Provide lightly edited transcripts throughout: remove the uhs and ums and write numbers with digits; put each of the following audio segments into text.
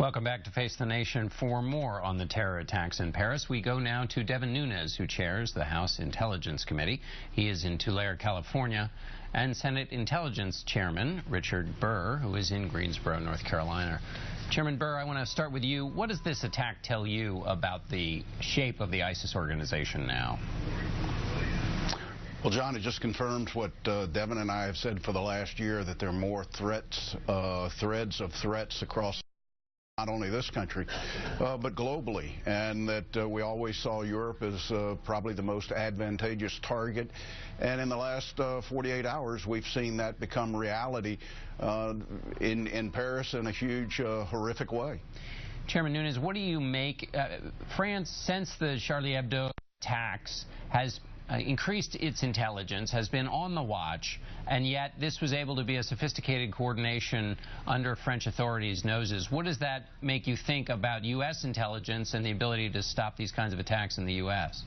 Welcome back to Face the Nation. For more on the terror attacks in Paris, we go now to Devin Nunes, who chairs the House Intelligence Committee. He is in Tulare, California, and Senate Intelligence Chairman Richard Burr, who is in Greensboro, North Carolina. Chairman Burr, I want to start with you. What does this attack tell you about the shape of the ISIS organization now? Well, John, it just confirms what Devin and I have said for the last year, that there are more threats, threads of threats across not only this country, but globally, and that we always saw Europe as probably the most advantageous target. And in the last 48 hours, we've seen that become reality in Paris in a huge, horrific way. Chairman Nunes, what do you make? France, since the Charlie Hebdo attacks, has increased its intelligence, has been on the watch, and yet this was able to be a sophisticated coordination under French authorities' noses. What does that make you think about U.S. intelligence and the ability to stop these kinds of attacks in the U.S.?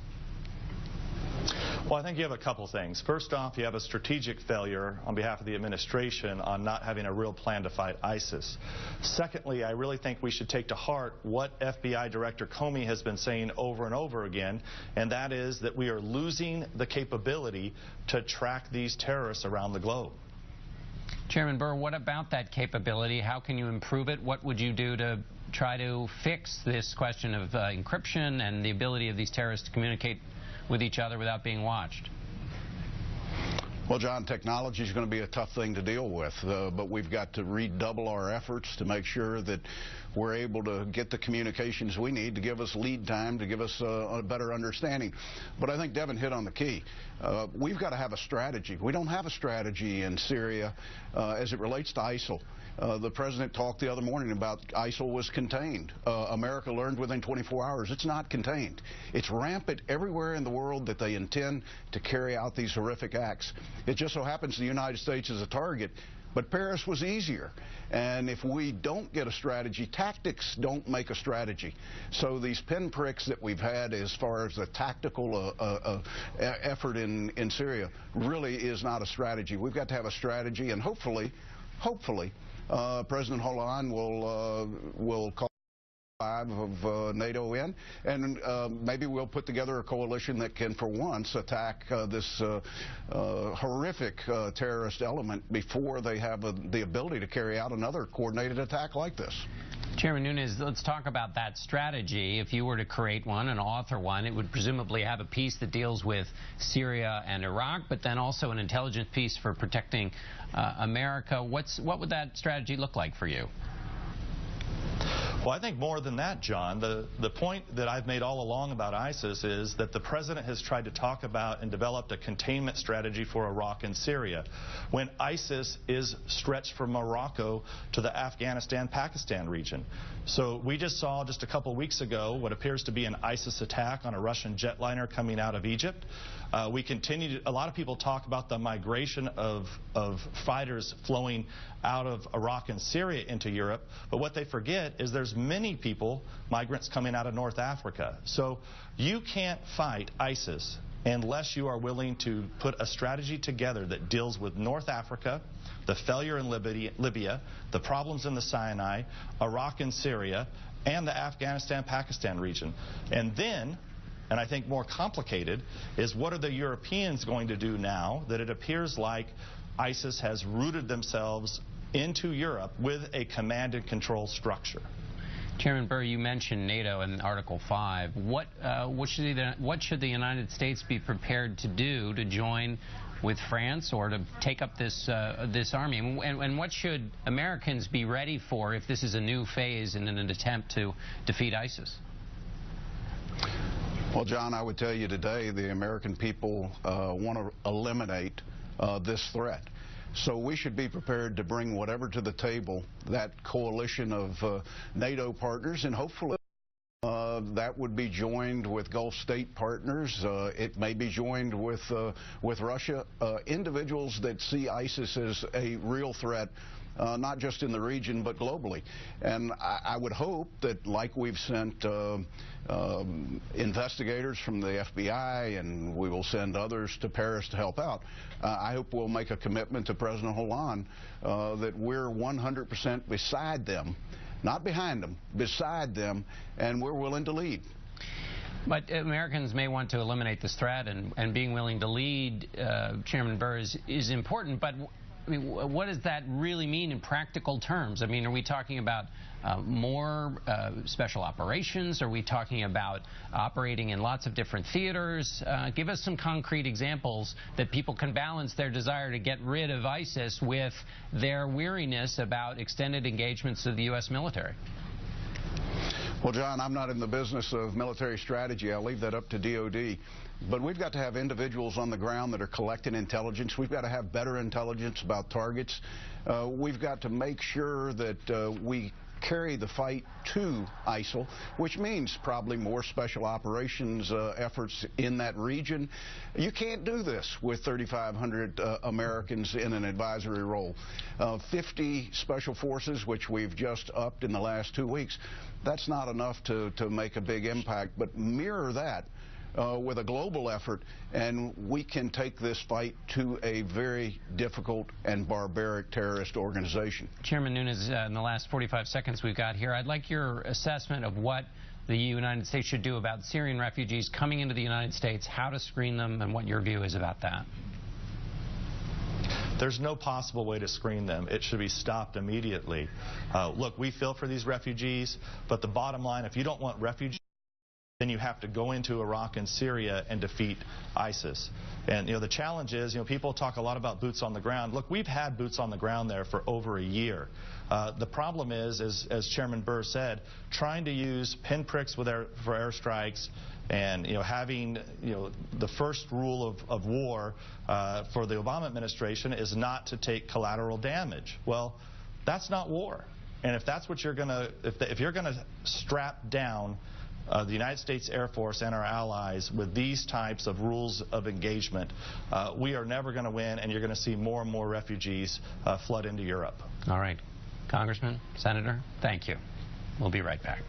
Well, I think you have a couple things. First off, you have a strategic failure on behalf of the administration on not having a real plan to fight ISIS. Secondly, I really think we should take to heart what FBI Director Comey has been saying over and over again, and that is that we are losing the capability to track these terrorists around the globe. Chairman Burr, what about that capability? How can you improve it? What would you do to try to fix this question of encryption and the ability of these terrorists to communicate with each other without being watched? Well, John, technology is going to be a tough thing to deal with, but we've got to redouble our efforts to make sure that we're able to get the communications we need to give us lead time, to give us a better understanding. But I think Devin hit on the key. We've got to have a strategy. We don't have a strategy in Syria as it relates to ISIL. The president talked the other morning about ISIL was contained. America learned within 24 hours it's not contained. It's rampant everywhere in the world that they intend to carry out these horrific acts. It just so happens the United States is a target, but Paris was easier. And if we don't get a strategy, tactics don't make a strategy. So these pinpricks that we've had as far as the tactical effort in Syria really is not a strategy. We've got to have a strategy, and hopefully, President Hollande will call 5 of NATO in, and maybe we'll put together a coalition that can, for once, attack this horrific terrorist element before they have the ability to carry out another coordinated attack like this. Chairman Nunes, let's talk about that strategy. If you were to create one and author one, it would presumably have a piece that deals with Syria and Iraq, but then also an intelligence piece for protecting America. What would that strategy look like for you? Well, I think more than that, John. The point that I've made all along about ISIS is that the president has tried to talk about and developed a containment strategy for Iraq and Syria, when ISIS is stretched from Morocco to the Afghanistan-Pakistan region. So we just saw just a couple weeks ago what appears to be an ISIS attack on a Russian jetliner coming out of Egypt. We continue to, a lot of people talk about the migration of fighters flowing out of Iraq and Syria into Europe, but what they forget is there's many people, migrants coming out of North Africa. So you can't fight ISIS unless you are willing to put a strategy together that deals with North Africa, the failure in Libya, the problems in the Sinai, Iraq and Syria, and the Afghanistan-Pakistan region. And then, and I think more complicated, is what are the Europeans going to do now that it appears like ISIS has rooted themselves into Europe with a command and control structure? Chairman Burr, you mentioned NATO in Article 5. What should the United States be prepared to do to join with France or to take up this army? And what should Americans be ready for if this is a new phase in an attempt to defeat ISIS? Well, John, I would tell you today the American people want to eliminate this threat. So we should be prepared to bring whatever to the table, that coalition of NATO partners, and hopefully that would be joined with Gulf state partners. It may be joined with Russia, individuals that see ISIS as a real threat, not just in the region but globally. And I would hope that, like we've sent investigators from the FBI, and we will send others to Paris to help out, I hope we'll make a commitment to President Hollande that we're 100% beside them not behind them, beside them, and we're willing to lead. But Americans may want to eliminate this threat, and being willing to lead, Chairman Burr, is important, but I mean, what does that really mean in practical terms? I mean, are we talking about more special operations? Are we talking about operating in lots of different theaters? Give us some concrete examples that people can balance their desire to get rid of ISIS with their weariness about extended engagements of the U.S. military. Well, John, I'm not in the business of military strategy. I'll leave that up to DOD. But we've got to have individuals on the ground that are collecting intelligence. We've got to have better intelligence about targets. We've got to make sure that we carry the fight to ISIL, which means probably more special operations efforts in that region. You can't do this with 3,500 Americans in an advisory role. 50 special forces, which we've just upped in the last 2 weeks, that's not enough to make a big impact. But mirror that with a global effort, and we can take this fight to a very difficult and barbaric terrorist organization. Chairman Nunes, in the last 45 seconds we've got here, I'd like your assessment of what the United States should do about Syrian refugees coming into the United States, how to screen them, and what your view is about that. There's no possible way to screen them. It should be stopped immediately. Look, we feel for these refugees, but the bottom line, if you don't want refugees, then you have to go into Iraq and Syria and defeat ISIS. And, the challenge is, people talk a lot about boots on the ground. Look, we've had boots on the ground there for over a year. The problem is, as Chairman Burr said, trying to use pinpricks for airstrikes and, having, the first rule of war for the Obama administration is not to take collateral damage. Well, that's not war. And if that's what you're going to, if you're going to strap down the United States Air Force and our allies with these types of rules of engagement, we are never going to win, and you're going to see more and more refugees flood into Europe. All right. Congressman, Senator, thank you. We'll be right back.